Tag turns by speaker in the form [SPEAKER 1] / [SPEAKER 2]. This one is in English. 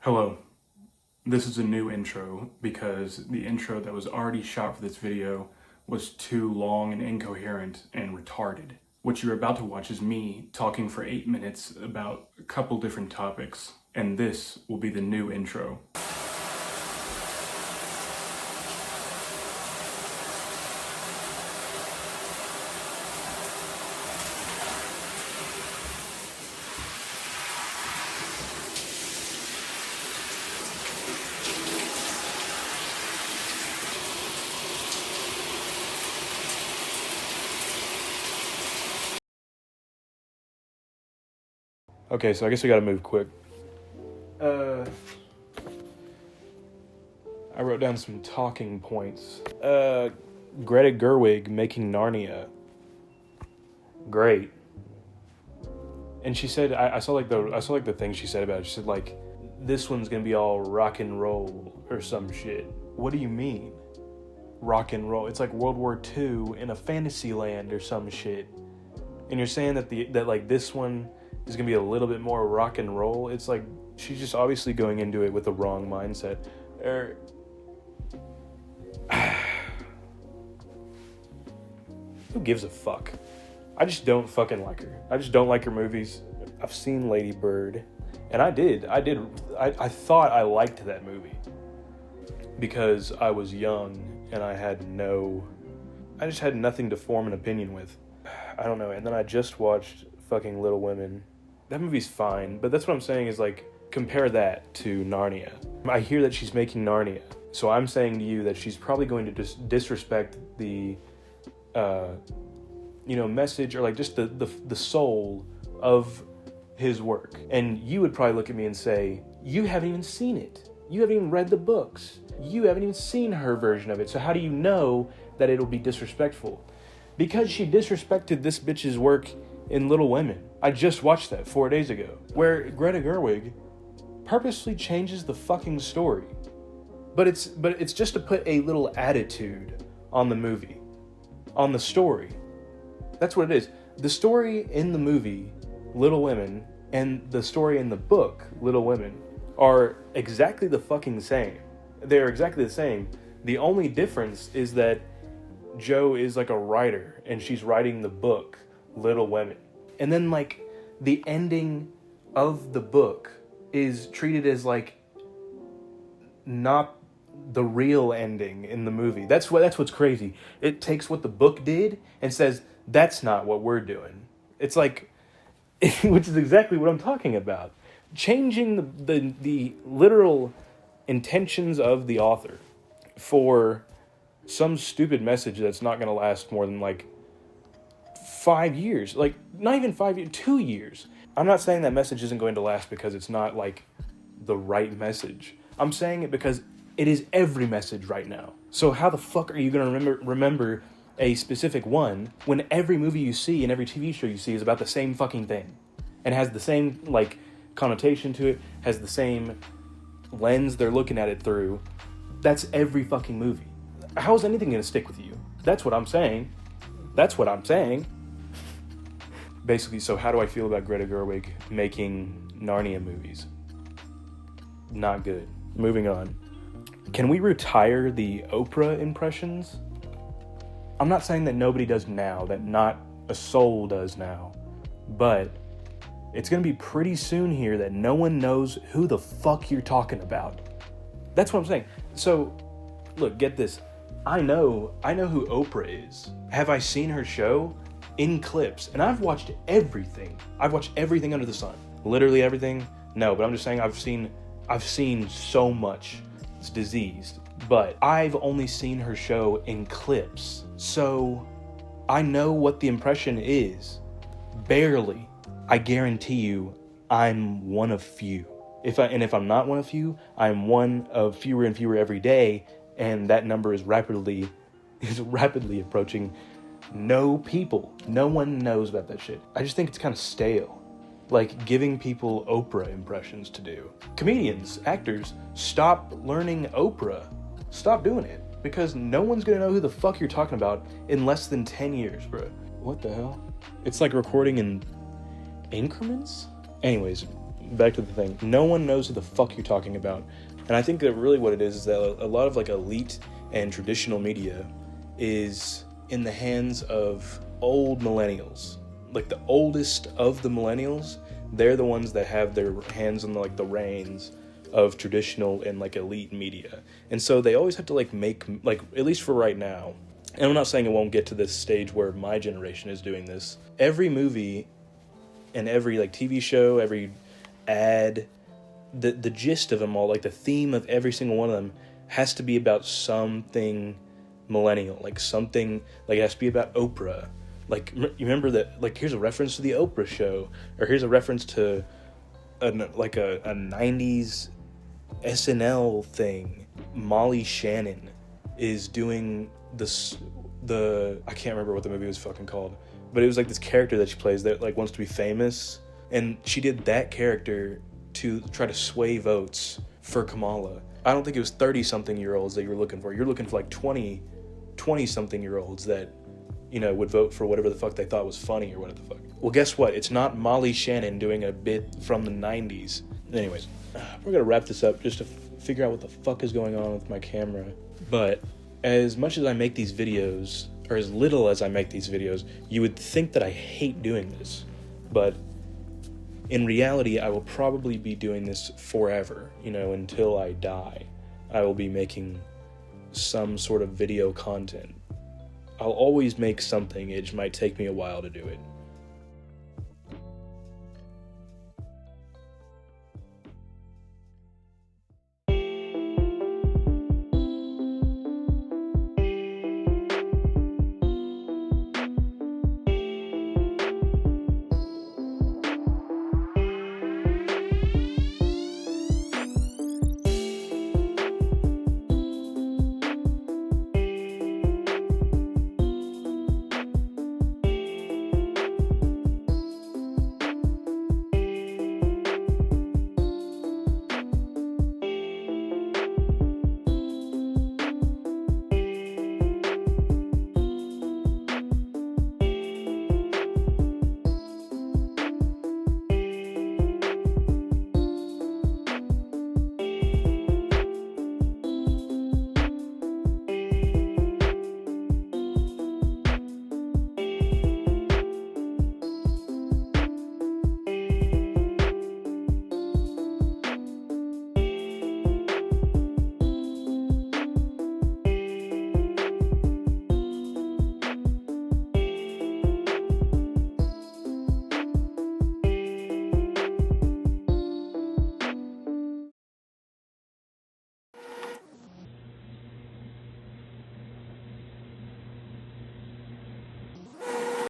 [SPEAKER 1] Hello. This is a new intro because the intro that was already shot for this video was too long and incoherent and retarded. What you're about to watch is me talking for 8 minutes about a couple different topics, and this will be the new intro. Okay, so I guess we gotta move quick. I wrote down some talking points. Greta Gerwig making Narnia. Great. And she said, I saw the thing she said about it. She said like, this one's gonna be all rock and roll or some shit. What do you mean? Rock and roll? It's like World War II in a fantasy land or some shit. And you're saying that this one is gonna be a little bit more rock and roll? It's like she's just obviously going into it with the wrong mindset. Who gives a fuck? I just don't fucking like her. I just don't like her movies. I've seen Lady Bird, and I thought I liked that movie because I was young and I just had nothing to form an opinion with. I don't know. And then I just watched fucking Little Women. That movie's fine, but that's what I'm saying is like, compare that to Narnia. I hear that she's making Narnia, so I'm saying to you that she's probably going to just disrespect the message, or like just the soul of his work. And you would probably look at me and say, you haven't even seen it. You haven't even read the books. You haven't even seen her version of it. So how do you know that it'll be disrespectful? Because she disrespected this bitch's work in Little Women. I just watched that 4 days ago, where Greta Gerwig purposely changes the fucking story. But it's just to put a little attitude on the movie, on the story. That's what it is. The story in the movie, Little Women, and the story in the book, Little Women, are exactly the fucking same. They're exactly the same. The only difference is that Jo is like a writer, and she's writing the book, Little Women. And then like, the ending of the book is treated as like, not the real ending in the movie. That's what's crazy. It takes what the book did and says, that's not what we're doing. It's like, which is exactly what I'm talking about. Changing the literal intentions of the author for some stupid message that's not going to last more than like 5 years. Like, not even 5 years, 2 years. I'm not saying that message isn't going to last because it's not like the right message. I'm saying it because it is every message right now. So how the fuck are you going to remember a specific one when every movie you see and every TV show you see is about the same fucking thing and has the same like connotation to it, has the same lens they're looking at it through? That's every fucking movie. How is anything going to stick with you? That's what I'm saying. Basically, so how do I feel about Greta Gerwig making Narnia movies? Not good. Moving on. Can we retire the Oprah impressions? I'm not saying that nobody does now, that not a soul does now, but it's going to be pretty soon here that no one knows who the fuck you're talking about. That's what I'm saying. So, look, get this. I know who Oprah is. Have I seen her show? In clips. And I've watched everything. I've watched everything under the sun. Literally everything? No, but I'm just saying I've seen so much. It's diseased. But I've only seen her show in clips. So I know what the impression is. Barely. I guarantee you I'm one of few. If I'm not one of few, I'm one of fewer and fewer every day, and that number is rapidly approaching no people. No one knows about that shit. I just think it's kind of stale. Like giving people Oprah impressions to do. Comedians, actors, stop learning Oprah. Stop doing it. Because no one's gonna know who the fuck you're talking about in less than 10 years, bro. What the hell? It's like recording in increments? Anyways, back to the thing. No one knows who the fuck you're talking about. And I think that really what it is that a lot of like elite and traditional media is in the hands of old millennials. Like the oldest of the millennials, they're the ones that have their hands on like the reins of traditional and like elite media. And so they always have to like make, like, at least for right now, and I'm not saying it won't get to this stage where my generation is doing this, every movie and every like TV show, every ad, the gist of them all, like the theme of every single one of them has to be about something millennial, like something, like it has to be about Oprah. Like, you remember that, like, here's a reference to the Oprah show, or here's a reference to a 90s SNL thing. Molly Shannon is doing I can't remember what the movie was fucking called, but it was like this character that she plays that like wants to be famous, and she did that character to try to sway votes for Kamala. I don't think it was 30-something-year-olds that you were looking for. You're looking for like 20-something-year-olds that, you know, would vote for whatever the fuck they thought was funny or whatever the fuck. Well, guess what? It's not Molly Shannon doing a bit from the 90s. Anyways, we're gonna wrap this up just to figure out what the fuck is going on with my camera. But as much as I make these videos, or as little as I make these videos, you would think that I hate doing this. But in reality, I will probably be doing this forever, you know, until I die. I will be making some sort of video content. I'll always make something. It just might take me a while to do it.